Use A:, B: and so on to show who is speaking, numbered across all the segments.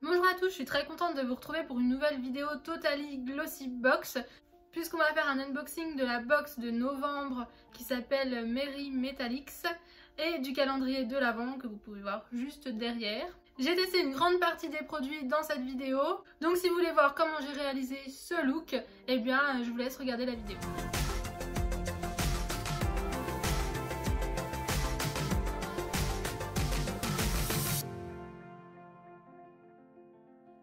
A: Bonjour à tous, je suis très contente de vous retrouver pour une nouvelle vidéo Totally Glossy Box, puisqu'on va faire un unboxing de la box de novembre qui s'appelle Merry Metallics et du calendrier de l'Avent que vous pouvez voir juste derrière. J'ai testé une grande partie des produits dans cette vidéo, donc si vous voulez voir comment j'ai réalisé ce look, eh bien je vous laisse regarder la vidéo.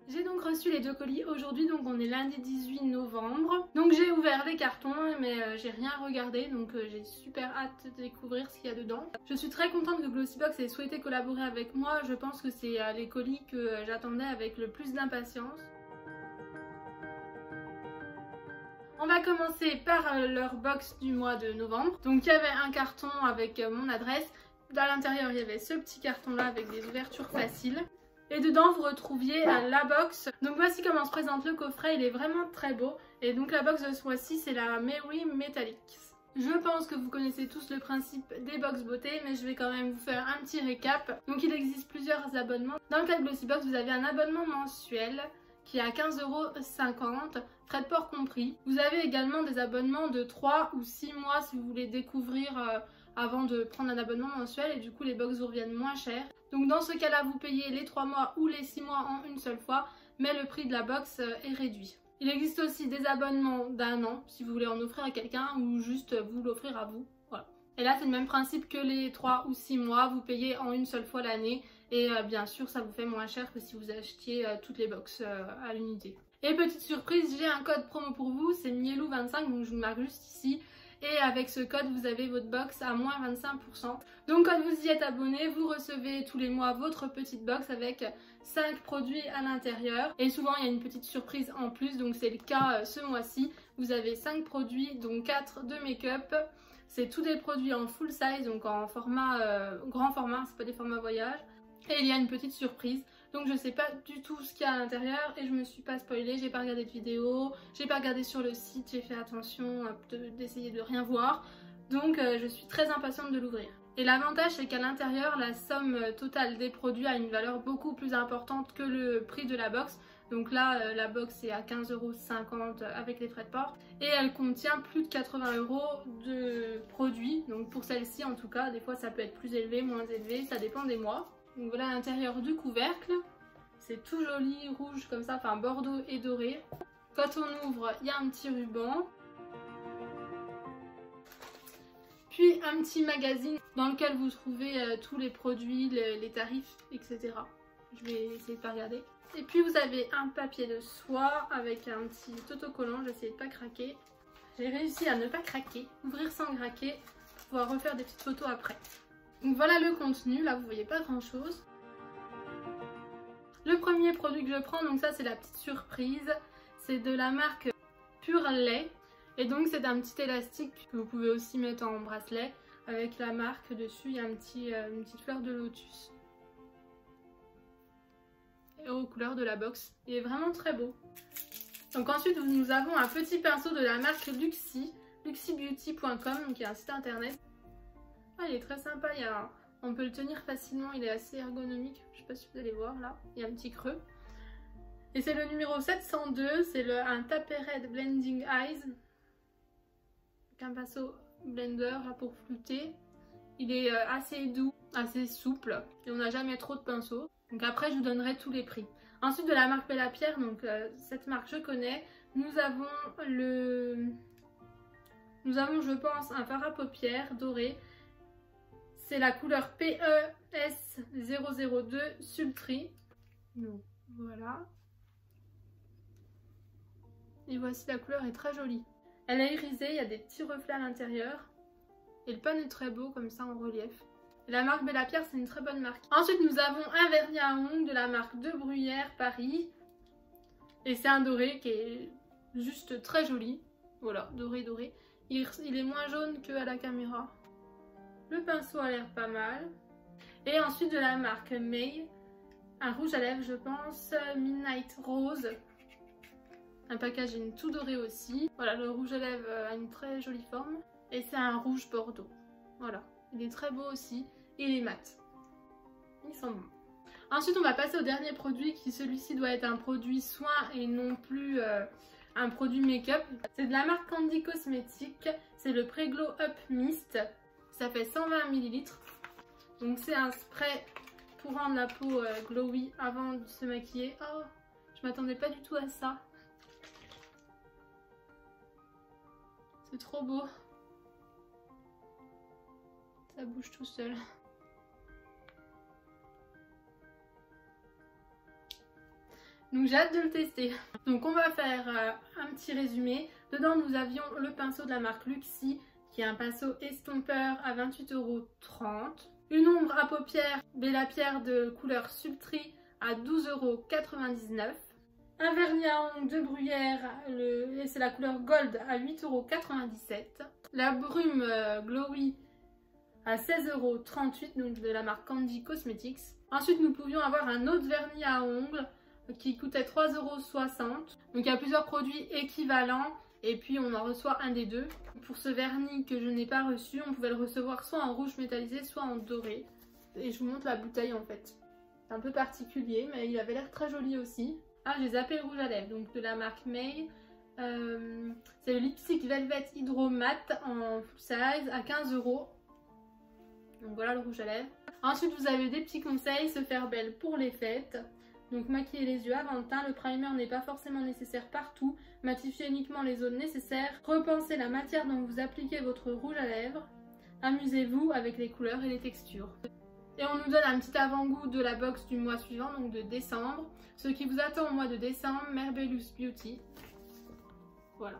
A: J'ai donc reçu les deux colis aujourd'hui, donc on est lundi 18 novembre. Donc j'ai ouvert les cartons mais j'ai rien regardé, donc j'ai super hâte de découvrir ce qu'il y a dedans. Je suis très contente que Glossybox ait souhaité collaborer avec moi, je pense que c'est les colis que j'attendais avec le plus d'impatience. On va commencer par leur box du mois de novembre. Donc il y avait un carton avec mon adresse, à l'intérieur il y avait ce petit carton là avec des ouvertures faciles. Et dedans vous retrouviez la box. Donc voici comment se présente le coffret, il est vraiment très beau. Et donc la box de ce mois-ci c'est la Merry Metallics. Je pense que vous connaissez tous le principe des box beauté, mais je vais quand même vous faire un petit récap. Donc il existe plusieurs abonnements. Dans le cas de Glossybox vous avez un abonnement mensuel qui est à 15,50 €, frais de port compris. Vous avez également des abonnements de 3 ou 6 mois si vous voulez découvrir avant de prendre un abonnement mensuel, et du coup les box vous reviennent moins cher. Donc dans ce cas là vous payez les 3 mois ou les 6 mois en une seule fois, mais le prix de la box est réduit. Il existe aussi des abonnements d'1 an si vous voulez en offrir à quelqu'un ou juste vous l'offrir à vous. Voilà. Et là c'est le même principe que les 3 ou 6 mois, vous payez en une seule fois l'année et bien sûr ça vous fait moins cher que si vous achetiez toutes les box à l'unité. Et petite surprise, j'ai un code promo pour vous, c'est Mielou25, donc je vous le marque juste ici. Et avec ce code, vous avez votre box à moins 25%. Donc quand vous y êtes abonné, vous recevez tous les mois votre petite box avec 5 produits à l'intérieur. Et souvent, il y a une petite surprise en plus, donc c'est le cas ce mois-ci. Vous avez 5 produits, dont 4 de make-up. C'est tous des produits en full size, donc en format grand format, c'est pas des formats voyage. Et il y a une petite surprise. Donc je sais pas du tout ce qu'il y a à l'intérieur et je me suis pas spoilée, j'ai pas regardé de vidéo, j'ai pas regardé sur le site, j'ai fait attention d'essayer de rien voir. Donc je suis très impatiente de l'ouvrir. Et l'avantage c'est qu'à l'intérieur la somme totale des produits a une valeur beaucoup plus importante que le prix de la box. Donc là la box est à 15,50 € avec les frais de port et elle contient plus de 80 € de produits. Donc pour celle-ci en tout cas, des fois ça peut être plus élevé, moins élevé, ça dépend des mois. Donc voilà l'intérieur du couvercle, c'est tout joli, rouge comme ça, enfin bordeaux et doré. Quand on ouvre, il y a un petit ruban. Puis un petit magazine dans lequel vous trouvez tous les produits, les tarifs, etc. Je vais essayer de pas regarder. Et puis vous avez un papier de soie avec un petit autocollant, j'essaie de pas craquer. J'ai réussi à ne pas craquer, ouvrir sans craquer, pour pouvoir refaire des petites photos après. Donc voilà le contenu, là vous voyez pas grand chose. Le premier produit que je prends, donc ça c'est la petite surprise, c'est de la marque Pure Lait. Et donc c'est un petit élastique que vous pouvez aussi mettre en bracelet avec la marque dessus, il y a une petite fleur de lotus. Et aux couleurs de la box, il est vraiment très beau. Donc ensuite nous avons un petit pinceau de la marque Luxy, luxybeauty.com, qui est un site internet. Ah, il est très sympa, on peut le tenir facilement, il est assez ergonomique, je sais pas si vous allez voir là, il y a un petit creux. Et c'est le numéro 702, c'est un Tappet Red Blending Eyes, avec un pinceau blender là pour flouter. Il est assez doux, assez souple, et on n'a jamais trop de pinceaux. Donc après je vous donnerai tous les prix. Ensuite de la marque Bella Pierre, donc cette marque je connais, nous avons je pense un fard à paupières doré. C'est la couleur PES002 Sultry. Donc voilà. Et voici la couleur est très jolie. Elle est irisée, il y a des petits reflets à l'intérieur. Et le pan est très beau comme ça en relief. Et la marque Bella Pierre c'est une très bonne marque. Ensuite nous avons un vernis à ongles de la marque De Bruyère Paris. Et c'est un doré qui est juste très joli. Voilà, doré doré. Il est moins jaune qu'à la caméra. Le pinceau a l'air pas mal. Et ensuite de la marque May, un rouge à lèvres je pense, Midnight Rose. Un packaging tout doré aussi. Voilà, le rouge à lèvres a une très jolie forme. Et c'est un rouge bordeaux. Voilà, il est très beau aussi. Et il est mat. Ils sont bons. Ensuite on va passer au dernier produit qui celui-ci doit être un produit soin et non plus un produit make-up. C'est de la marque Candy Cosmetics, c'est le Pre-Glow Up Mist, ça fait 120 ml. Donc c'est un spray pour rendre la peau glowy avant de se maquiller. Oh, je m'attendais pas du tout à ça. C'est trop beau. Ça bouge tout seul. Donc j'ai hâte de le tester. Donc on va faire un petit résumé. Dedans nous avions le pinceau de la marque Luxie, qui est un pinceau estompeur à 28,30 €. Une ombre à paupières Bella Pierre de couleur Subtri à 12,99 €. Un vernis à ongles de Bruyère, c'est la couleur Gold à 8,97 €. La brume Glowy à 16,38 €, donc de la marque Candy Cosmetics. Ensuite nous pouvions avoir un autre vernis à ongles qui coûtait 3,60 €. Donc il y a plusieurs produits équivalents et puis on en reçoit un des deux. Pour ce vernis que je n'ai pas reçu, on pouvait le recevoir soit en rouge métallisé, soit en doré. Et je vous montre la bouteille en fait. C'est un peu particulier mais il avait l'air très joli aussi. Ah, j'ai zappé le rouge à lèvres, donc de la marque May. C'est le Lipstick Velvet Hydro Matte en full size à 15 €. Donc voilà le rouge à lèvres. Ensuite vous avez des petits conseils, se faire belle pour les fêtes. Donc maquiller les yeux avant le teint, le primer n'est pas forcément nécessaire partout. Matifiez uniquement les zones nécessaires. Repensez la matière dont vous appliquez votre rouge à lèvres. Amusez-vous avec les couleurs et les textures. Et on nous donne un petit avant-goût de la box du mois suivant, donc de décembre. Ce qui vous attend au mois de décembre, Merbellous Beauty. Voilà.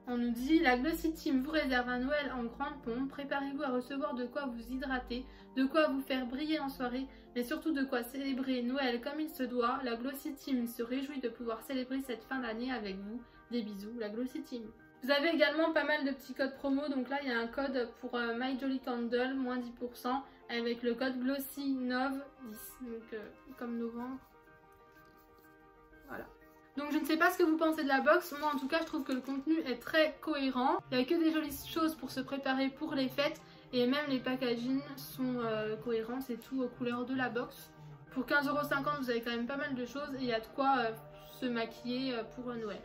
A: On nous dit, la Glossy Team vous réserve un Noël en grande pompe. Préparez-vous à recevoir de quoi vous hydrater, de quoi vous faire briller en soirée, mais surtout de quoi célébrer Noël comme il se doit. La Glossy Team se réjouit de pouvoir célébrer cette fin d'année avec vous. Des bisous, la Glossy Team. Vous avez également pas mal de petits codes promo. Donc là, il y a un code pour My Jolly Candle, moins 10%, avec le code Glossy Nov 10. Donc comme novembre. Voilà. Donc je ne sais pas ce que vous pensez de la box, moi en tout cas je trouve que le contenu est très cohérent. Il n'y a que des jolies choses pour se préparer pour les fêtes et même les packaging sont cohérents, c'est tout aux couleurs de la box. Pour 15,50 € vous avez quand même pas mal de choses et il y a de quoi se maquiller pour Noël.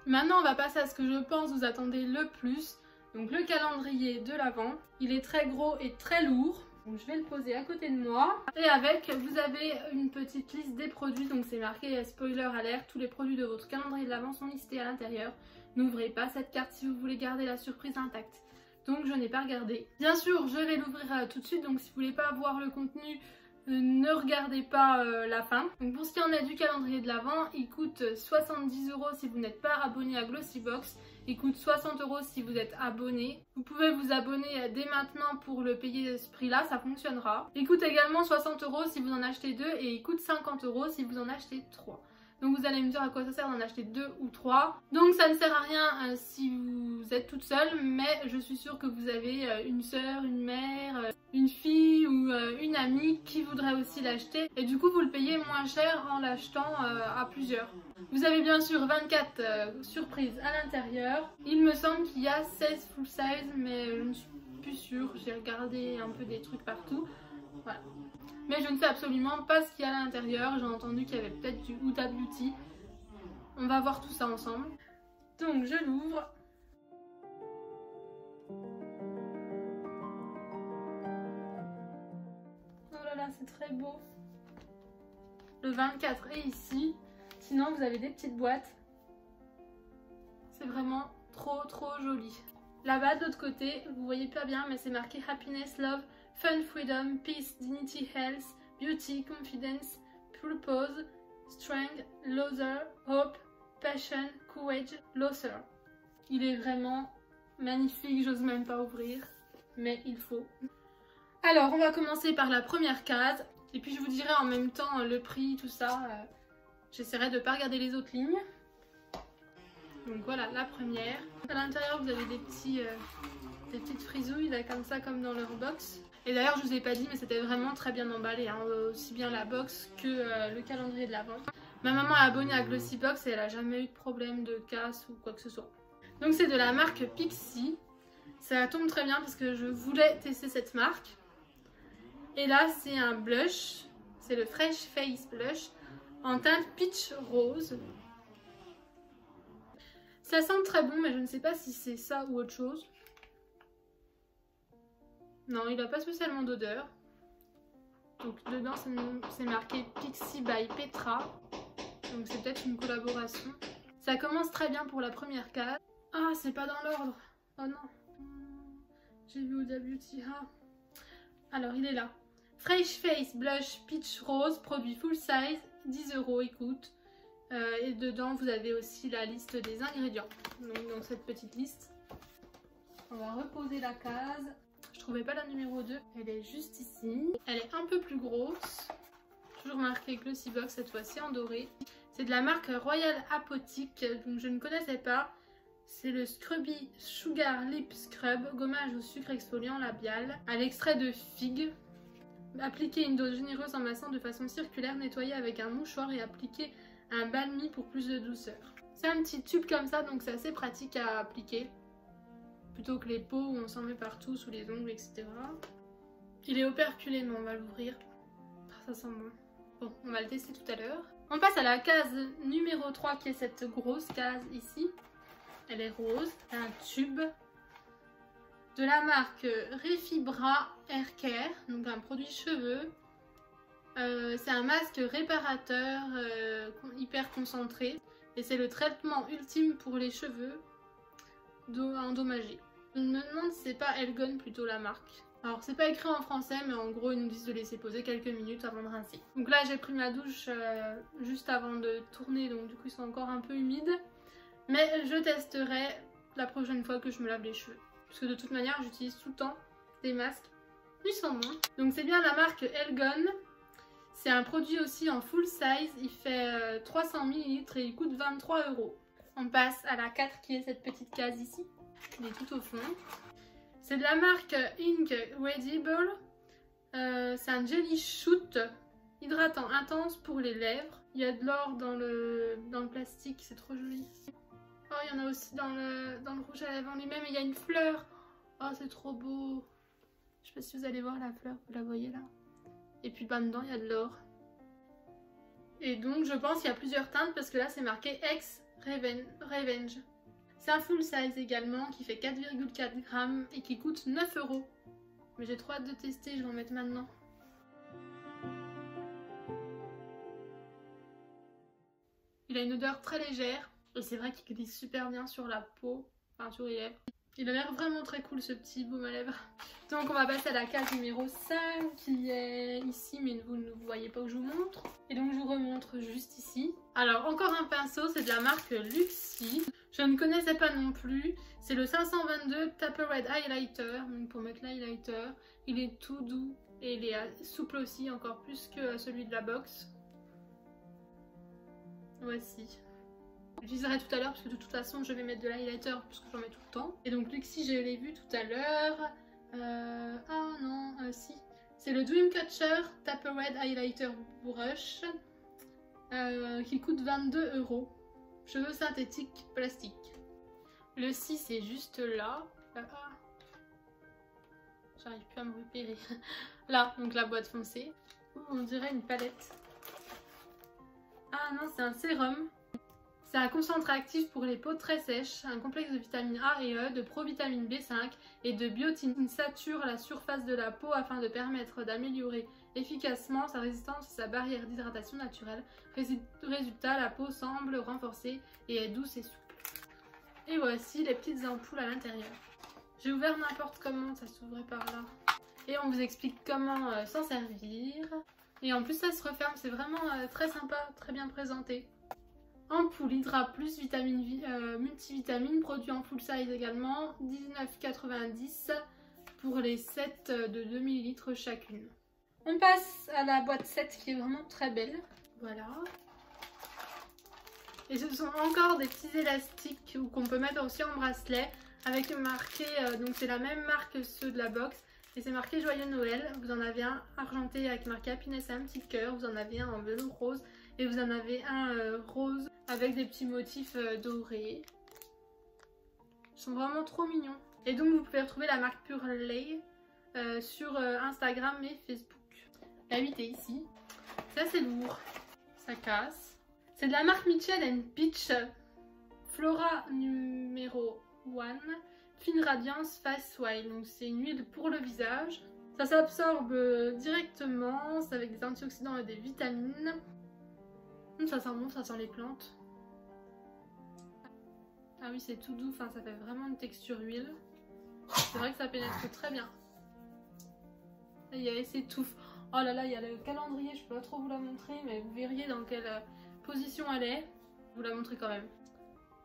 A: Maintenant on va passer à ce que je pense vous attendez le plus, donc le calendrier de l'Avent. Il est très gros et très lourd. Donc je vais le poser à côté de moi. Et avec, vous avez une petite liste des produits. Donc c'est marqué spoiler alert. Tous les produits de votre calendrier de l'Avent sont listés à l'intérieur. N'ouvrez pas cette carte si vous voulez garder la surprise intacte. Donc je n'ai pas regardé. Bien sûr, je vais l'ouvrir tout de suite. Donc si vous voulez pas voir le contenu, ne regardez pas la fin. Donc pour ce qui en est du calendrier de l'Avent, il coûte 70 € si vous n'êtes pas abonné à Glossybox. Il coûte 60 € si vous êtes abonné. Vous pouvez vous abonner dès maintenant pour le payer ce prix-là, ça fonctionnera. Il coûte également 60 € si vous en achetez 2 et il coûte 50 € si vous en achetez 3. Donc vous allez me dire à quoi ça sert d'en acheter 2 ou 3. Donc ça ne sert à rien si vous êtes toute seule, mais je suis sûre que vous avez une soeur, une mère, une fille ou une amie qui voudrait aussi l'acheter. Et du coup vous le payez moins cher en l'achetant à plusieurs. Vous avez bien sûr 24 surprises à l'intérieur. Il me semble qu'il y a 16 full size, mais je ne suis plus sûre. J'ai regardé un peu des trucs partout. Voilà. Mais je ne sais absolument pas ce qu'il y a à l'intérieur. J'ai entendu qu'il y avait peut-être du Huda Beauty. On va voir tout ça ensemble. Donc je l'ouvre. Oh là là, c'est très beau. Le 24 est ici. Sinon vous avez des petites boîtes. C'est vraiment trop joli. Là-bas de l'autre côté, vous voyez pas bien mais c'est marqué Happiness, Love, Fun, Freedom, Peace, Dignity, Health, Beauty, Confidence, Purpose, Strength, Loser, Hope, Passion, Courage, Loser. Il est vraiment magnifique, j'ose même pas ouvrir, mais il faut. Alors on va commencer par la première case et puis je vous dirai en même temps le prix, tout ça. J'essaierai de ne pas regarder les autres lignes. Donc voilà la première. À l'intérieur vous avez des petites frisouilles là comme ça comme dans leur box. Et d'ailleurs je vous ai pas dit mais c'était vraiment très bien emballé, hein, aussi bien la box que le calendrier de l'Avent. Ma maman est abonnée à Glossybox et elle a jamais eu de problème de casse ou quoi que ce soit. Donc c'est de la marque Pixi. Ça tombe très bien parce que je voulais tester cette marque. Et là c'est un blush, c'est le Fresh Face Blush en teinte peach rose. Ça sent très bon, mais je ne sais pas si c'est ça ou autre chose. Non, il n'a pas spécialement d'odeur. Donc dedans c'est marqué Pixie by Petra. Donc c'est peut-être une collaboration. Ça commence très bien pour la première case. Ah, c'est pas dans l'ordre. Oh non. J'ai vu Huda Beauty. Ah. Alors il est là. Fresh Face Blush Peach Rose, produit full size, 10 € il coûte. Et dedans vous avez aussi la liste des ingrédients. Donc dans cette petite liste. On va reposer la case. Je trouvais pas la numéro 2. Elle est juste ici. Elle est un peu plus grosse. Toujours marqué Glossy Box cette fois-ci en doré. C'est de la marque Royal Apothique, donc je ne connaissais pas. C'est le Scrubby Sugar Lip Scrub, gommage au sucre exfoliant labial, à l'extrait de figue. Appliquez une dose généreuse en massant de façon circulaire, nettoyer avec un mouchoir et appliquer un balmy pour plus de douceur. C'est un petit tube comme ça, donc c'est assez pratique à appliquer. Plutôt que les pots où on s'en met partout, sous les ongles, etc. Il est operculé, mais on va l'ouvrir. Ça sent bon. Bon, on va le tester tout à l'heure. On passe à la case numéro 3 qui est cette grosse case ici. Elle est rose, un tube de la marque Refibra Hair Care, donc un produit cheveux. C'est un masque réparateur hyper concentré et c'est le traitement ultime pour les cheveux endommagés. Je me demande si c'est pas Elgon plutôt la marque. Alors c'est pas écrit en français, mais en gros ils nous disent de laisser poser quelques minutes avant de rincer. Donc là j'ai pris ma douche juste avant de tourner, donc du coup ils sont encore un peu humides. Mais je testerai la prochaine fois que je me lave les cheveux. Parce que de toute manière j'utilise tout le temps des masques. Ils sont bons. Donc c'est bien la marque Elgon. C'est un produit aussi en full size. Il fait 300 ml et il coûte 23 €. On passe à la 4 qui est cette petite case ici. Elle est tout au fond. C'est de la marque Incredible. C'est un jelly shoot hydratant intense pour les lèvres. Il y a de l'or dans le plastique, c'est trop joli. Oh, il y en a aussi dans le rouge à lèvres en lui-même. Il y a une fleur. Oh, c'est trop beau. Je sais pas si vous allez voir la fleur, vous la voyez là. Et puis ben, dedans, il y a de l'or. Et donc, je pense qu'il y a plusieurs teintes parce que là, c'est marqué Ex Revenge. C'est un full size également qui fait 4,4 g et qui coûte 9 €. Mais j'ai trop hâte de tester, je vais en mettre maintenant. Il a une odeur très légère et c'est vrai qu'il glisse super bien sur la peau, enfin sur les lèvres. Il a l'air vraiment très cool ce petit baume à lèvres. Donc on va passer à la case numéro 5 qui est ici mais vous ne voyez pas où je vous montre. Et donc je vous remontre juste ici. Alors encore un pinceau, c'est de la marque Luxie. Je ne connaissais pas non plus. C'est le 522 Taper Red Highlighter. Donc pour mettre l'highlighter, il est tout doux et il est souple aussi, encore plus que celui de la box. Voici. J'utiliserai tout à l'heure parce que de toute façon je vais mettre de l'highlighter puisque j'en mets tout le temps. Et donc Luxie je l'ai vu tout à l'heure. Ah non, si. C'est le Dreamcatcher Taper Red Highlighter Brush qui coûte 22 €. Cheveux synthétiques plastique. Le 6 est juste là. J'arrive plus à me repérer. Là, donc la boîte foncée. On dirait une palette. Ah non, c'est un sérum. C'est un concentré actif pour les peaux très sèches, un complexe de vitamine A et E, de provitamine B5 et de biotine. Il sature la surface de la peau afin de permettre d'améliorer efficacement sa résistance et sa barrière d'hydratation naturelle. Résultat, la peau semble renforcée et est douce et souple. Et voici les petites ampoules à l'intérieur. J'ai ouvert n'importe comment, ça s'ouvrait par là. Et on vous explique comment s'en servir. Et en plus ça se referme, c'est vraiment très sympa, très bien présenté. Ampoule Hydra Plus vitamine multivitamine, produit en full size également, 19,90 € pour les 7 de 2 ml chacune. On passe à la boîte 7 qui est vraiment très belle. Voilà. Et ce sont encore des petits élastiques qu'on peut mettre aussi en bracelet avec marqué, donc c'est la même marque que ceux de la box. Et c'est marqué Joyeux Noël. Vous en avez un argenté avec marqué Happiness et un petit cœur. Vous en avez un en velours rose. Et vous en avez un rose avec des petits motifs dorés. Ils sont vraiment trop mignons. Et donc vous pouvez retrouver la marque Pure Lay sur Instagram et Facebook. La 8 est ici. Ça c'est lourd. Ça casse. C'est de la marque Mitchell & Peach. Flora numéro 1. Fine Radiance Face Oil. Donc c'est une huile pour le visage. Ça s'absorbe directement. C'est avec des antioxydants et des vitamines. Ça sent bon, ça sent les plantes. Ah oui, c'est tout doux. Enfin, ça fait vraiment une texture huile. C'est vrai que ça pénètre très bien. Là, il y a ses touffes. Oh là là, il y a le calendrier. Je peux pas trop vous la montrer, mais vous verriez dans quelle position elle est. Je vous la montrer quand même.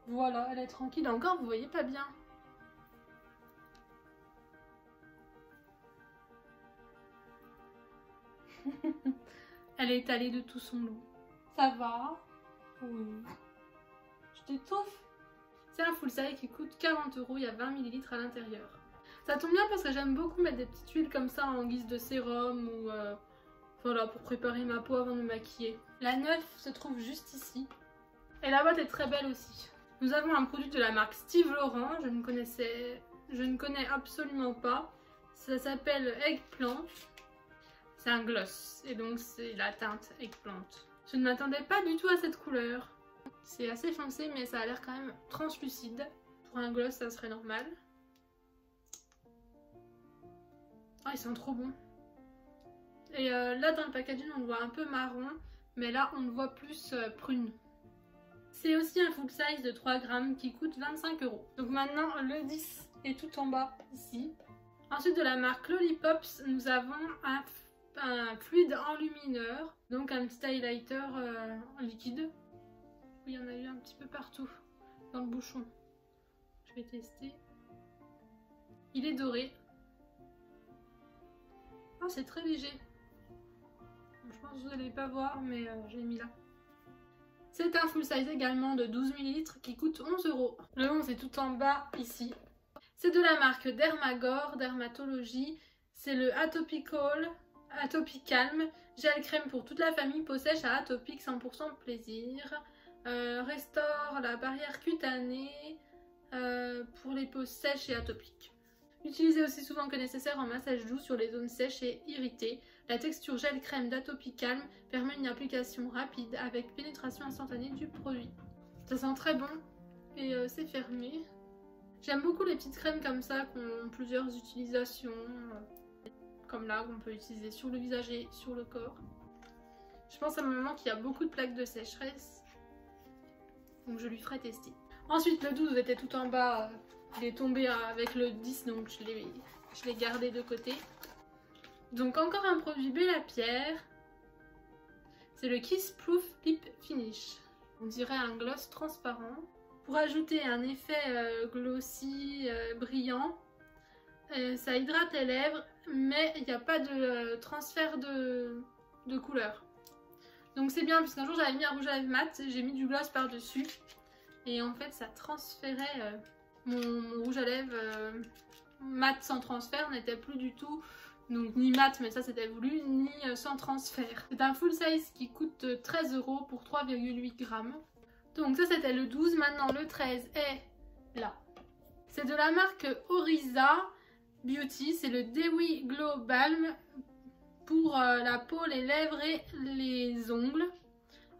A: Voilà, elle est tranquille. Encore, vous voyez pas bien. Elle est étalée de tout son long. Ça va? Oui. Je t'étouffe. C'est un full size qui coûte 40 €. Il y a 20 ml à l'intérieur. Ça tombe bien parce que j'aime beaucoup mettre des petites huiles comme ça en guise de sérum ou voilà, pour préparer ma peau avant de me maquiller. La 9 se trouve juste ici. Et la boîte est très belle aussi. Nous avons un produit de la marque Steve Laurent. Je ne connais absolument pas. Ça s'appelle Eggplant. C'est un gloss et donc c'est la teinte Eggplant. Je ne m'attendais pas du tout à cette couleur. C'est assez foncé mais ça a l'air quand même translucide. Pour un gloss ça serait normal. Ah, il sent trop bon. Et là dans le packaging on le voit un peu marron, mais là on le voit plus prune. C'est aussi un full size de 3 grammes qui coûte 25 €. Donc maintenant le 10 est tout en bas ici. Ensuite de la marque Lollipops, nous avons un fluide enlumineur, donc un petit highlighter en liquide. Il y en a eu un petit peu partout dans le bouchon. Je vais tester. Il est doré. Oh, c'est très léger. Je pense que vous n'allez pas voir, mais je l'ai mis là. C'est un full size également de 12 ml qui coûte 11 €. Le 11 est tout en bas ici. C'est de la marque Dermagor, Dermatologie. C'est le Atopicalm gel crème pour toute la famille, peau sèche à atopique 100% plaisir. Restaure la barrière cutanée pour les peaux sèches et atopiques. Utilisé aussi souvent que nécessaire en massage doux sur les zones sèches et irritées. La texture gel crème d'Atopicalm permet une application rapide avec pénétration instantanée du produit. Ça sent très bon et c'est fermé. J'aime beaucoup les petites crèmes comme ça qui ont plusieurs utilisations. Comme là, qu'on peut utiliser sur le visage et sur le corps. Je pense à un moment qu'il y a beaucoup de plaques de sécheresse. Donc je lui ferai tester. Ensuite, le 12 était tout en bas. Il est tombé avec le 10, donc je l'ai gardé de côté. Donc encore un produit Bella Pierre. C'est le Kiss Proof Lip Finish. On dirait un gloss transparent. Pour ajouter un effet glossy, brillant. Ça hydrate les lèvres, mais il n'y a pas de transfert de couleur. Donc c'est bien, puisqu'un jour j'avais mis un rouge à lèvres mat, j'ai mis du gloss par-dessus. Et en fait ça transférait mon rouge à lèvres mat sans transfert n'était plus du tout, donc ni mat, mais ça c'était voulu, ni sans transfert. C'est un full size qui coûte 13 € pour 3,8 grammes. Donc ça c'était le 12, maintenant le 13 est là. C'est de la marque Oriza Beauty, c'est le Dewy Glow Balm pour la peau, les lèvres et les ongles,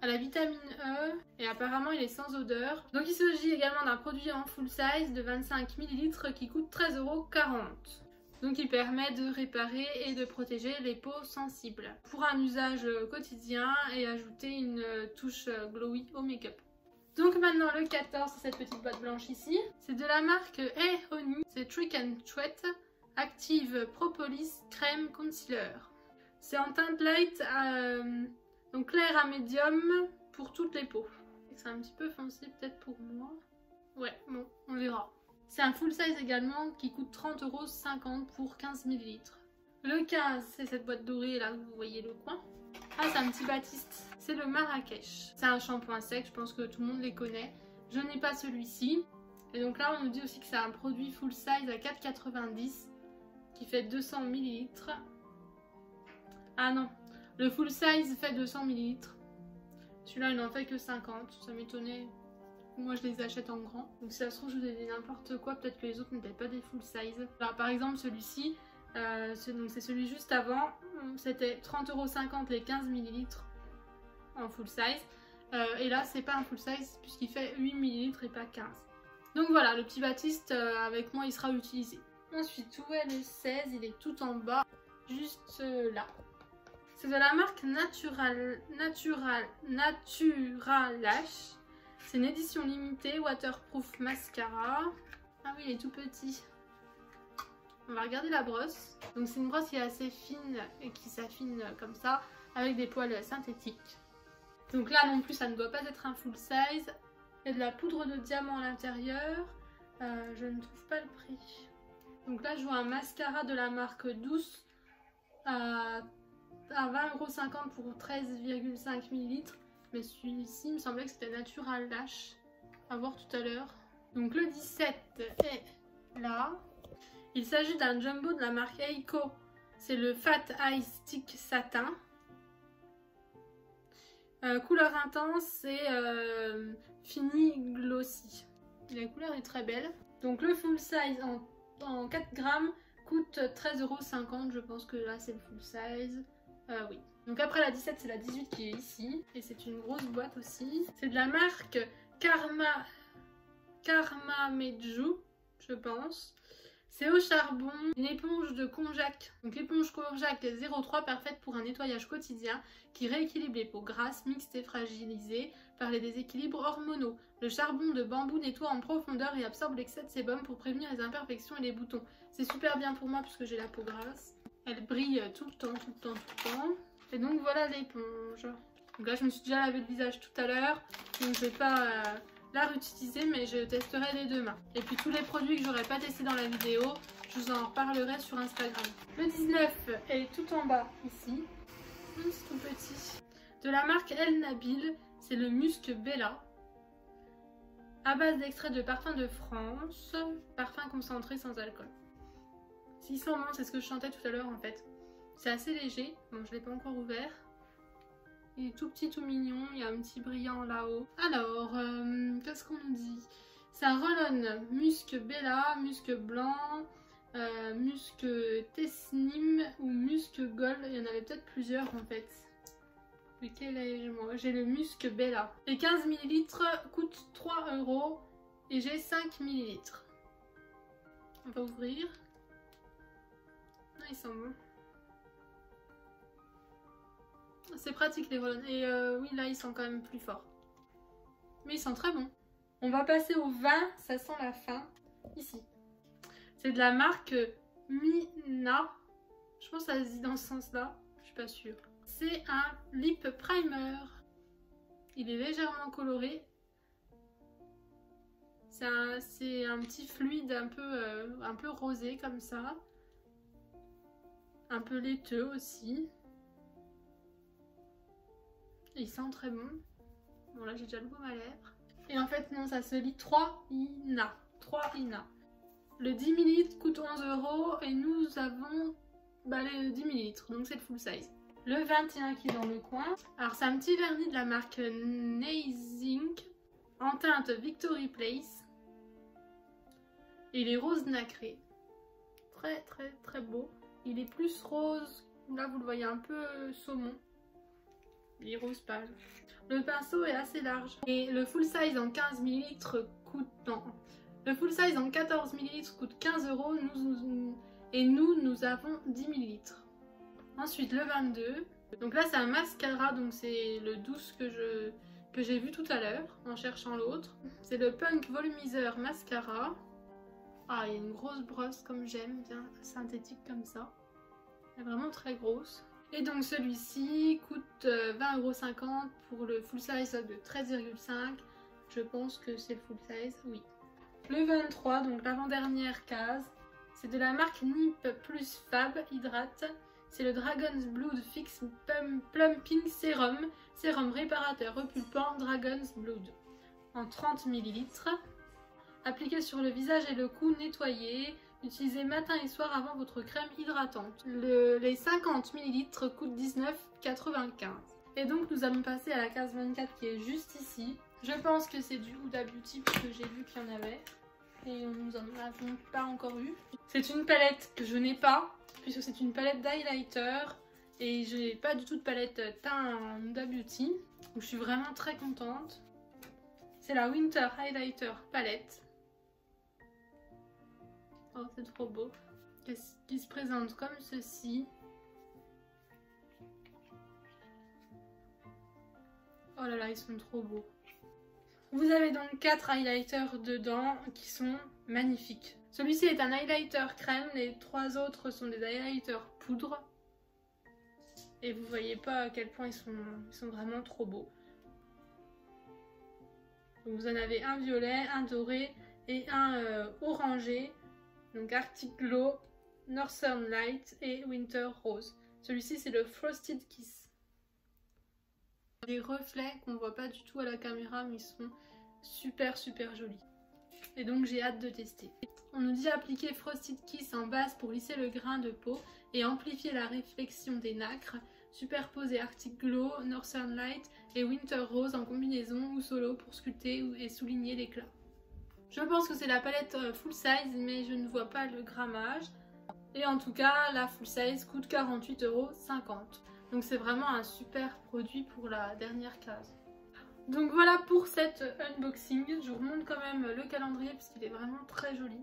A: à la vitamine E, et apparemment il est sans odeur. Donc il s'agit également d'un produit en full size de 25 ml qui coûte 13,40 €. Donc il permet de réparer et de protéger les peaux sensibles pour un usage quotidien et ajouter une touche glowy au make-up. Donc maintenant le 14, c'est cette petite boîte blanche ici. C'est de la marque Hey Honey, c'est Trick and Treat Active Propolis Crème Concealer. C'est en teinte light, donc clair à médium pour toutes les peaux. C'est un petit peu foncé peut-être pour moi. Ouais, bon, on verra. C'est un full size également qui coûte 30,50 € pour 15 ml. Le 15, c'est cette boîte dorée là, vous voyez le coin. Ah, c'est un petit Baptiste. C'est le Marrakech. C'est un shampoing sec, je pense que tout le monde les connaît. Je n'ai pas celui-ci. Et donc là, on nous dit aussi que c'est un produit full size à 4,90 € qui fait 200 ml. Ah non, le full size fait 200 ml. Celui-là, il n'en fait que 50. Ça m'étonnait. Moi, je les achète en grand. Donc si ça se trouve, je vous ai dit n'importe quoi. Peut-être que les autres n'étaient pas des full size. Alors, par exemple, celui-ci, Donc c'est celui juste avant. C'était 30,50 € les 15 ml en full size. Et là c'est pas un full size puisqu'il fait 8 ml et pas 15. Donc voilà, le petit Baptiste avec moi il sera utilisé. Ensuite, où est le 16? Il est tout en bas, juste là. C'est de la marque Naturalash. C'est une édition limitée, waterproof mascara. Ah oui, il est tout petit. On va regarder la brosse. Donc c'est une brosse qui est assez fine et qui s'affine comme ça, avec des poils synthétiques. Donc là non plus, ça ne doit pas être un full size. Il y a de la poudre de diamant à l'intérieur. Je ne trouve pas le prix. Donc là, je vois un mascara de la marque Douce à 20,50 € pour 13,5 ml. Mais celui-ci, il me semblait que c'était Naturalash. À voir tout à l'heure. Donc le 17 est là. Il s'agit d'un jumbo de la marque Eiko. C'est le Fat Eye Stick Satin. Couleur intense et fini glossy. La couleur est très belle. Donc le full size en 4 grammes coûte 13,50 €. Je pense que là c'est le full size. Oui. Donc après la 17 c'est la 18 qui est ici. Et c'est une grosse boîte aussi. C'est de la marque Karma Meju, je pense. C'est au charbon, une éponge de konjac. Donc l'éponge konjac 03 parfaite pour un nettoyage quotidien qui rééquilibre les peaux grasses, mixtes et fragilisées par les déséquilibres hormonaux. Le charbon de bambou nettoie en profondeur et absorbe l'excès de sébum pour prévenir les imperfections et les boutons. C'est super bien pour moi puisque j'ai la peau grasse. Elle brille tout le temps. Et donc voilà l'éponge. Donc là je me suis déjà lavé le visage tout à l'heure. Donc je vais pas la réutiliser, mais je testerai les deux mains. Et puis tous les produits que j'aurais pas testés dans la vidéo, je vous en reparlerai sur Instagram. Le 19 est tout en bas ici. C'est tout petit. De la marque El Nabil, c'est le Musc Bella. À base d'extrait de parfum de France, parfum concentré sans alcool. 600 ml, c'est ce que je chantais tout à l'heure en fait. C'est assez léger, bon je l'ai pas encore ouvert. Il est tout petit, tout mignon, il y a un petit brillant là-haut. Alors, qu'est-ce qu'on nous dit? C'est un roll-on Musc Bella, Musc Blanc, Musc Tesnim ou Musc Gold. Il y en avait peut-être plusieurs en fait. Lequel ai-je moi? J'ai le Musc Bella. Les 15 ml coûtent 3 € et j'ai 5 ml. On va ouvrir. Ah, ils sont bons. C'est pratique les roll-on. Et oui, là, ils sont quand même plus forts. Mais ils sont très bons. On va passer au 20. Ça sent la fin. Ici. C'est de la marque Mina. Je pense que ça se dit dans ce sens-là. Je suis pas sûre. C'est un lip primer. Il est légèrement coloré. C'est un petit fluide un peu rosé comme ça. Un peu laiteux aussi. Il sent très bon. Bon là j'ai déjà le baume à lèvres. Et en fait non, ça se lit 3 INA. 3 INA. Le 10 ml coûte 11 € et nous avons les 10 ml. Donc c'est le full size. Le 21 qui est dans le coin. Alors c'est un petit vernis de la marque Neizink en teinte Victory Place. Et il est rose nacré. Très beau. Il est plus rose. Là vous le voyez un peu saumon. Il est rose pâle. Le pinceau est assez large. Et le full size en 15 ml coûte... Non. Le full size en 14 ml coûte 15 €. Et nous avons 10 ml. Ensuite, le 22. Donc là, c'est un mascara. Donc c'est le douce que j'ai vu tout à l'heure en cherchant l'autre. C'est le Punk Volumiseur Mascara. Ah, il y a une grosse brosse comme j'aime. Bien synthétique comme ça. Elle est vraiment très grosse. Et donc celui-ci coûte 20,50 € pour le full size de 13,5. Je pense que c'est le full size, oui. Le 23, donc l'avant-dernière case, c'est de la marque Nip Plus Fab Hydrate. C'est le Dragon's Blood Fix Plumping Serum. Sérum réparateur repulpant Dragon's Blood. En 30 ml. Appliqué sur le visage et le cou, nettoyé. Utilisez matin et soir avant votre crème hydratante. Les 50 ml coûtent 19,95 €. Et donc nous allons passer à la case 24 qui est juste ici. Je pense que c'est du Huda Beauty parce que j'ai vu qu'il y en avait. et nous en avons pas encore eu. C'est une palette que je n'ai pas puisque c'est une palette d'highlighter et je n'ai pas du tout de palette teint Huda Beauty. Donc je suis vraiment très contente. C'est la Winter Highlighter palette. Oh, c'est trop beau. Qui se présente comme ceci. Oh là là, ils sont trop beaux. Vous avez donc 4 highlighters dedans qui sont magnifiques. Celui-ci est un highlighter crème, les 3 autres sont des highlighters poudre. Et vous voyez pas à quel point ils sont vraiment trop beaux. Donc vous en avez un violet, un doré et un orangé. Donc Arctic Glow, Northern Light et Winter Rose. Celui-ci c'est le Frosted Kiss. Des reflets qu'on voit pas du tout à la caméra mais ils sont super jolis. Et donc j'ai hâte de tester. On nous dit appliquer Frosted Kiss en base pour lisser le grain de peau et amplifier la réflexion des nacres. Superposer Arctic Glow, Northern Light et Winter Rose en combinaison ou solo pour sculpter et souligner l'éclat. Je pense que c'est la palette full size mais je ne vois pas le grammage. Et en tout cas la full size coûte 48,50 €. Donc c'est vraiment un super produit pour la dernière case. Donc voilà pour cette unboxing. Je vous remonte quand même le calendrier parce qu'il est vraiment très joli.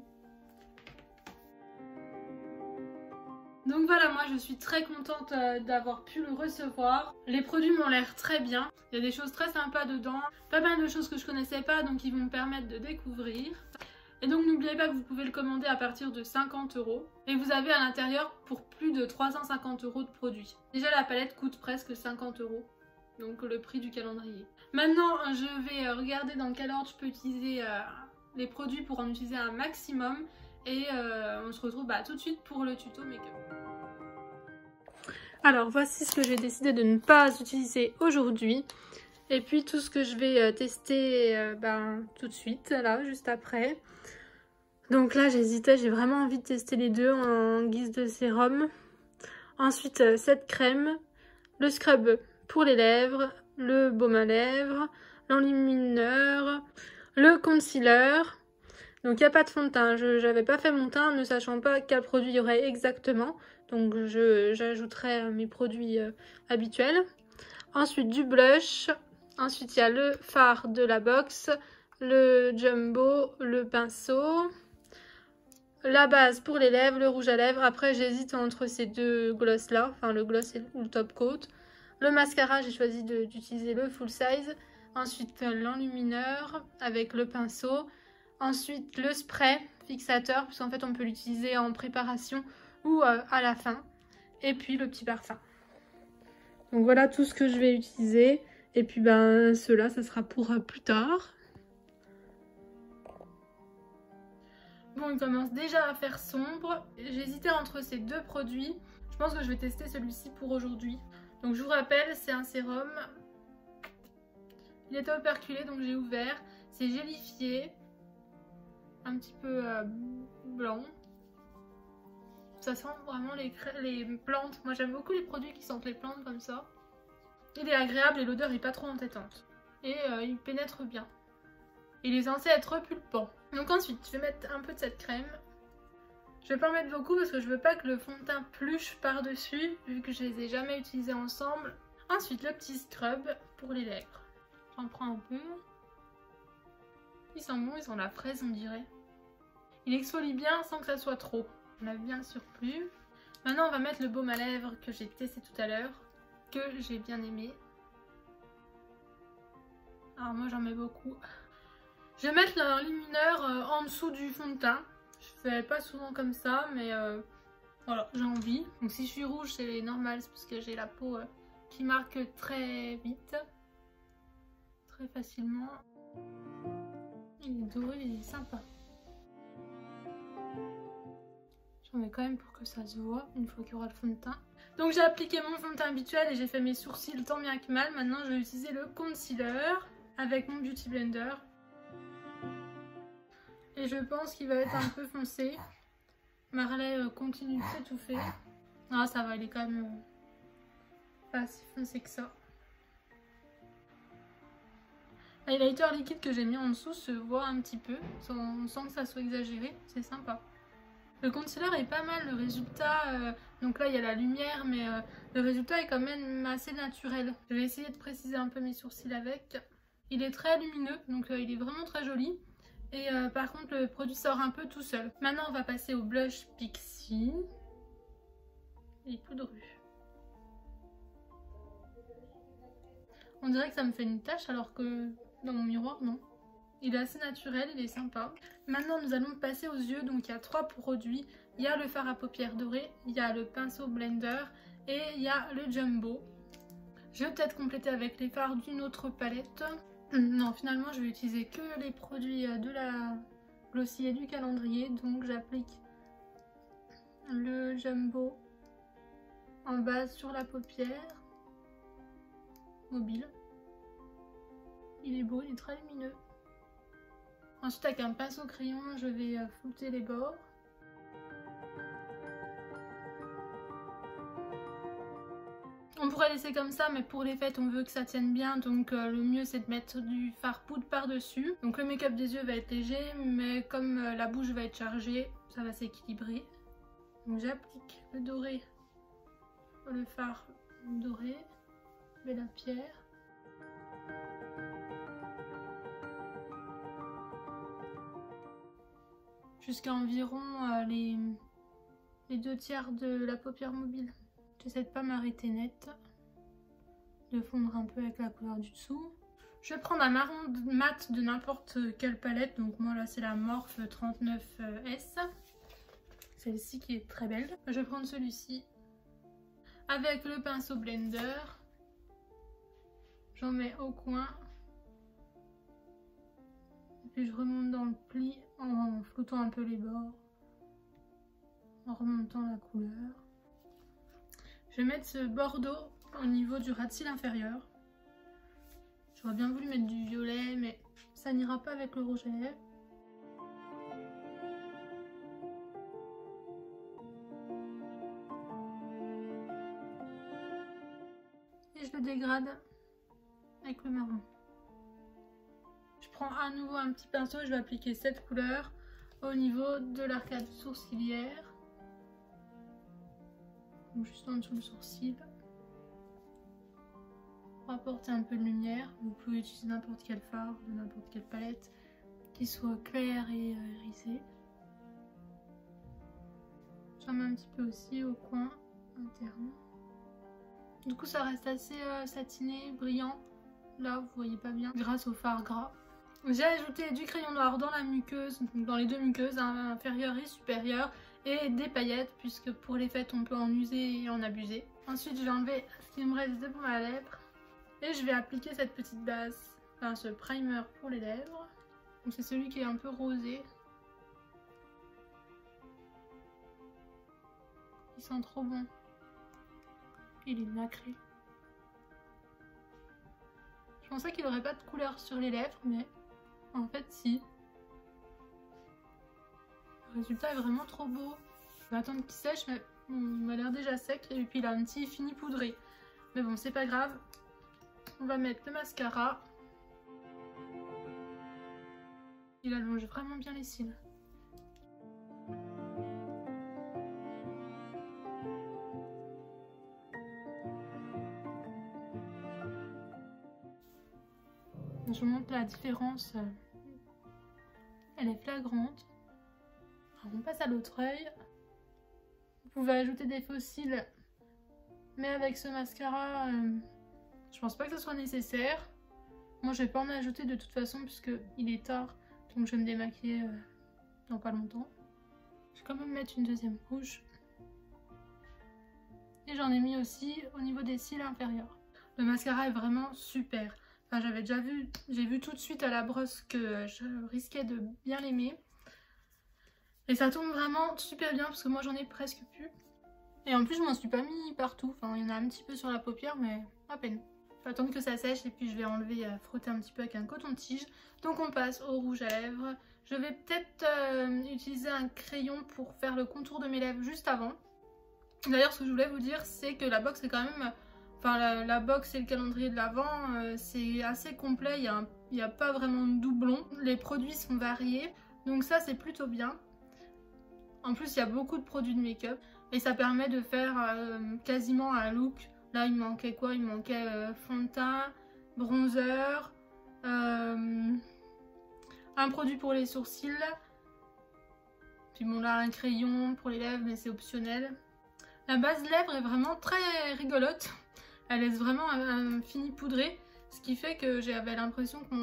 A: Donc voilà, moi je suis très contente d'avoir pu le recevoir. Les produits m'ont l'air très bien. Il y a des choses très sympas dedans. Pas mal de choses que je connaissais pas donc ils vont me permettre de découvrir. Et donc n'oubliez pas que vous pouvez le commander à partir de 50 €. Et vous avez à l'intérieur pour plus de 350 € de produits. Déjà la palette coûte presque 50 €. Donc le prix du calendrier. Maintenant je vais regarder dans quel ordre je peux utiliser les produits pour en utiliser un maximum. Et on se retrouve tout de suite pour le tuto make-up. Alors voici ce que j'ai décidé de ne pas utiliser aujourd'hui. Et puis tout ce que je vais tester tout de suite, là, juste après. Donc là j'hésitais, j'ai vraiment envie de tester les deux en guise de sérum. Ensuite cette crème, le scrub pour les lèvres, le baume à lèvres, l'enlumineur, le concealer. Donc il n'y a pas de fond de teint, je n'avais pas fait mon teint ne sachant pas quel produit il y aurait exactement. Donc j'ajouterai mes produits habituels. Ensuite du blush, ensuite il y a le fard de la box, le jumbo, le pinceau, la base pour les lèvres, le rouge à lèvres. Après j'hésite entre ces deux gloss là, enfin le gloss ou le top coat. Le mascara, j'ai choisi d'utiliser le full size. Ensuite l'enlumineur avec le pinceau. Ensuite le spray fixateur, puisqu'en fait on peut l'utiliser en préparation ou à la fin. Et puis le petit parfum. Donc voilà tout ce que je vais utiliser. Et puis ceux-là, ça sera pour plus tard. Bon, il commence déjà à faire sombre. J'hésitais entre ces deux produits. Je pense que je vais tester celui-ci pour aujourd'hui. Donc je vous rappelle, c'est un sérum. Il était operculé, donc j'ai ouvert. C'est gélifié. Un petit peu blanc. Ça sent vraiment les plantes. Moi j'aime beaucoup les produits qui sentent les plantes comme ça. Il est agréable et l'odeur est pas trop entêtante. Et il pénètre bien. Il est censé être repulpant. Donc ensuite je vais mettre un peu de cette crème. Je vais pas en mettre beaucoup parce que je veux pas que le fond de teint pluche par dessus vu que je les ai jamais utilisés ensemble. Ensuite le petit scrub pour les lèvres. J'en prends un peu. Il sent bon, il sent la fraise on dirait. Il exfolie bien sans que ça soit trop. On a bien le surplus. Maintenant on va mettre le baume à lèvres que j'ai testé tout à l'heure. Que j'ai bien aimé. Alors moi j'en mets beaucoup. Je vais mettre l'enlumineur en dessous du fond de teint. Je fais pas souvent comme ça mais voilà j'ai envie. Donc si je suis rouge c'est normal, c'est parce que j'ai la peau qui marque très vite. Très facilement. Il est doré, il est sympa. J'en mets quand même pour que ça se voit une fois qu'il y aura le fond de teint. Donc j'ai appliqué mon fond de teint habituel et j'ai fait mes sourcils tant bien que mal. Maintenant je vais utiliser le concealer avec mon Beauty Blender. Et je pense qu'il va être un peu foncé. Marley continue de s'étouffer. Ah ça va, il est quand même pas si foncé que ça. L'highlighter liquide que j'ai mis en dessous se voit un petit peu, sans que ça soit exagéré, c'est sympa. Le concealer est pas mal, le résultat, donc là il y a la lumière, mais le résultat est quand même assez naturel. Je vais essayer de préciser un peu mes sourcils avec. Il est très lumineux, donc il est vraiment très joli. Et par contre le produit sort un peu tout seul. Maintenant on va passer au blush Pixie. Et poudreux. On dirait que ça me fait une tache alors que dans mon miroir non. Il est assez naturel, il est sympa. Maintenant nous allons passer aux yeux, donc il y a 3 produits. Il y a le fard à paupières doré, il y a le pinceau blender et il y a le jumbo. Je vais peut-être compléter avec les fards d'une autre palette. Non, finalement je vais utiliser que les produits de la Glossy et du calendrier. Donc j'applique le jumbo en base sur la paupière mobile. Il est beau, il est très lumineux. Ensuite avec un pinceau crayon, je vais flouter les bords. On pourrait laisser comme ça, mais pour les fêtes on veut que ça tienne bien, donc le mieux c'est de mettre du fard poudre par dessus. Donc le make-up des yeux va être léger, mais comme la bouche va être chargée, ça va s'équilibrer. Donc j'applique le doré, le fard doré, et la pierre. Jusqu'à environ les 2/3 de la paupière mobile. J'essaie de pas m'arrêter net, de fondre un peu avec la couleur du dessous. Je vais prendre un marron mat de n'importe quelle palette, donc moi là c'est la Morphe 39S. Celle-ci qui est très belle. Je vais prendre celui-ci avec le pinceau blender. J'en mets au coin. Et puis je remonte dans le pli en floutant un peu les bords, en remontant la couleur. Je vais mettre ce bordeaux au niveau du ras de cils inférieur. J'aurais bien voulu mettre du violet, mais ça n'ira pas avec le rouge à lèvres. Et je le dégrade avec le marron. Je prends à nouveau un petit pinceau et je vais appliquer cette couleur au niveau de l'arcade sourcilière. Donc juste en dessous le sourcil. Pour apporter un peu de lumière. Vous pouvez utiliser n'importe quel fard de n'importe quelle palette qui soit clair et irisé. J'en mets un petit peu aussi au coin interne. Du coup ça reste assez satiné, brillant. Là vous voyez pas bien grâce au fard gras. J'ai ajouté du crayon noir dans la muqueuse, donc dans les deux muqueuses, inférieure et supérieure, et des paillettes puisque pour les fêtes on peut en user et en abuser. Ensuite je vais enlever ce qui me reste de baume à lèvres et je vais appliquer cette petite base, enfin ce primer pour les lèvres. Donc c'est celui qui est un peu rosé. Il sent trop bon. Il est nacré. Je pensais qu'il n'aurait pas de couleur sur les lèvres, mais en fait si. Le résultat est vraiment trop beau. Je vais attendre qu'il sèche, mais il m'a l'air déjà sec. Et puis il a un petit fini poudré. Mais bon, c'est pas grave. On va mettre le mascara. Il allonge vraiment bien les cils. Je vous montre la différence. Elle est flagrante. Alors on passe à l'autre œil. Vous pouvez ajouter des faux cils, mais avec ce mascara, je pense pas que ce soit nécessaire. Moi je vais pas en ajouter de toute façon puisque il est tard, donc je vais me démaquiller dans pas longtemps. Je vais quand même mettre une deuxième couche. Et j'en ai mis aussi au niveau des cils inférieurs. Le mascara est vraiment super. Enfin, j'avais déjà vu, j'ai vu tout de suite à la brosse que je risquais de bien l'aimer. Et ça tombe vraiment super bien parce que moi j'en ai presque plus. Et en plus je m'en suis pas mis partout. Enfin, il y en a un petit peu sur la paupière, mais à peine. Je vais attendre que ça sèche et puis je vais enlever, frotter un petit peu avec un coton-tige. Donc on passe au rouge à lèvres. Je vais peut-être utiliser un crayon pour faire le contour de mes lèvres juste avant. D'ailleurs ce que je voulais vous dire c'est que la box est quand même Enfin, la box et le calendrier de l'Avent, c'est assez complet, il n'y a pas vraiment de doublon. Les produits sont variés, donc ça c'est plutôt bien. En plus, il y a beaucoup de produits de make-up et ça permet de faire quasiment un look. Là, il me manquait quoi? Il me manquait fond de teint, bronzer, un produit pour les sourcils. Puis bon, là, un crayon pour les lèvres, mais c'est optionnel. La base lèvres est vraiment très rigolote. Elle laisse vraiment un fini poudré, ce qui fait que j'avais l'impression que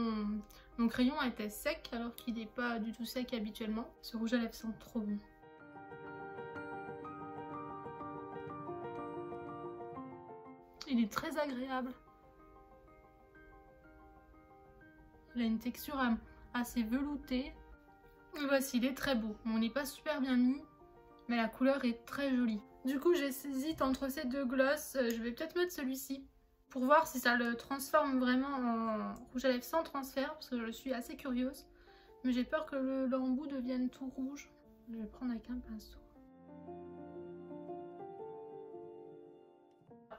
A: mon crayon était sec alors qu'il n'est pas du tout sec habituellement. Ce rouge à lèvres sent trop bon. Il est très agréable. Il a une texture assez veloutée. Voici, il est très beau. Bon, il n'est pas super bien mis, mais la couleur est très jolie. Du coup, j'hésite entre ces deux glosses. Je vais peut-être mettre celui-ci pour voir si ça le transforme vraiment en rouge à lèvres sans transfert, parce que je suis assez curieuse. Mais j'ai peur que l'embout devienne tout rouge. Je vais prendre avec un pinceau.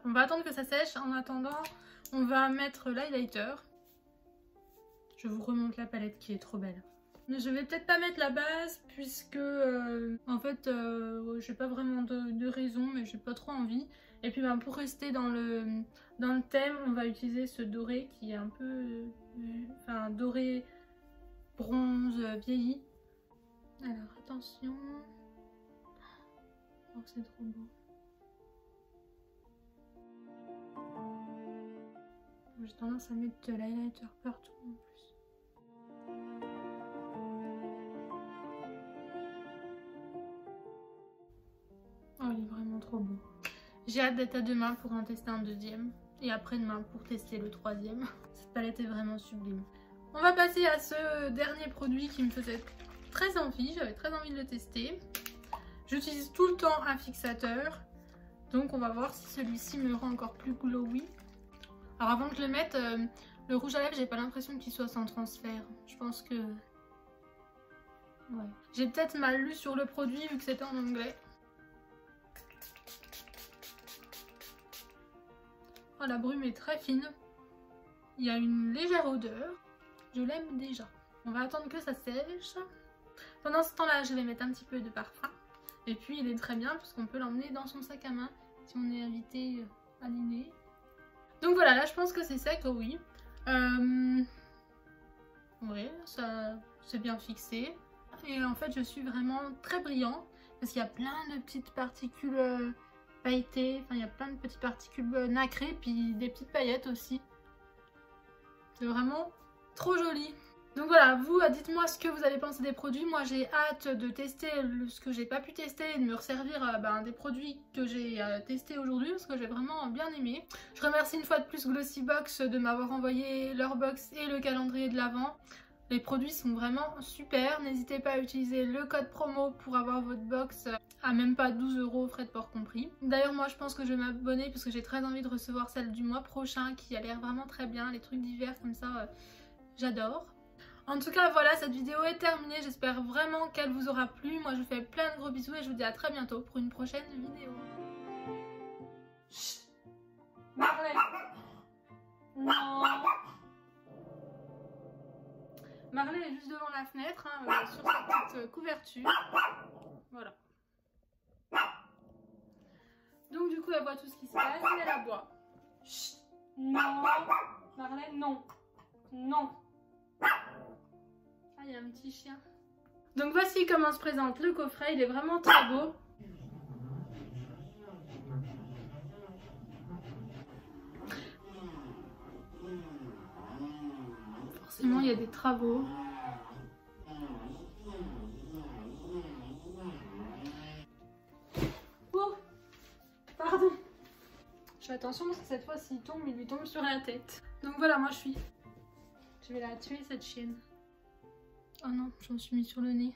A: On va attendre que ça sèche. En attendant, on va mettre l'highlighter. Je vous remonte la palette qui est trop belle. Je vais peut-être pas mettre la base puisque en fait j'ai pas vraiment de raison, mais j'ai pas trop envie. Et puis ben, pour rester dans le thème, on va utiliser ce doré qui est un peu enfin doré bronze vieilli. Alors attention. Oh, c'est trop beau. J'ai tendance à mettre de l'highlighter partout en plus. Oh, il est vraiment trop beau. J'ai hâte d'être à demain pour en tester un deuxième. Et après-demain pour tester le troisième. Cette palette est vraiment sublime. On va passer à ce dernier produit qui me faisait très envie. J'avais très envie de le tester. J'utilise tout le temps un fixateur. Donc on va voir si celui-ci me rend encore plus glowy. Alors avant que je le mette, le rouge à lèvres, j'ai pas l'impression qu'il soit sans transfert. Je pense que... ouais. J'ai peut-être mal lu sur le produit vu que c'était en anglais. Oh, la brume est très fine. Il y a une légère odeur. Je l'aime déjà. On va attendre que ça sèche. Pendant ce temps-là, je vais mettre un petit peu de parfum. Et puis il est très bien parce qu'on peut l'emmener dans son sac à main si on est invité à dîner. Donc voilà, là je pense que c'est sec, oh oui. Oui, ça c'est bien fixé. Et en fait je suis vraiment très brillant parce qu'il y a plein de petites particules pailletées. Enfin il y a plein de petites particules nacrées, puis des petites paillettes aussi. C'est vraiment trop joli. Donc voilà, vous dites-moi ce que vous avez pensé des produits. Moi j'ai hâte de tester ce que j'ai pas pu tester et de me resservir des produits que j'ai testés aujourd'hui parce que j'ai vraiment bien aimé. Je remercie une fois de plus Glossybox de m'avoir envoyé leur box et le calendrier de l'Avent. Les produits sont vraiment super. N'hésitez pas à utiliser le code promo pour avoir votre box à même pas 12 €, frais de port compris. D'ailleurs moi je pense que je vais m'abonner parce que j'ai très envie de recevoir celle du mois prochain qui a l'air vraiment très bien. Les trucs d'hiver comme ça, j'adore. En tout cas voilà, cette vidéo est terminée, j'espère vraiment qu'elle vous aura plu. Moi je vous fais plein de gros bisous et je vous dis à très bientôt pour une prochaine vidéo. Chut. Marley. Non. Marley est juste devant la fenêtre, hein, sur sa petite couverture. Voilà. Donc du coup elle voit tout ce qui se passe et elle aboie. Chut. Non. Marley, non. Non. Ah, il y a un petit chien. Donc voici comment se présente le coffret, il est vraiment très beau. Forcément il y a des travaux. Oh, pardon. Je fais attention parce que cette fois s'il tombe, il lui tombe sur la tête. Donc voilà, moi je vais la tuer cette chienne. Oh non, j'en suis mis sur le nez.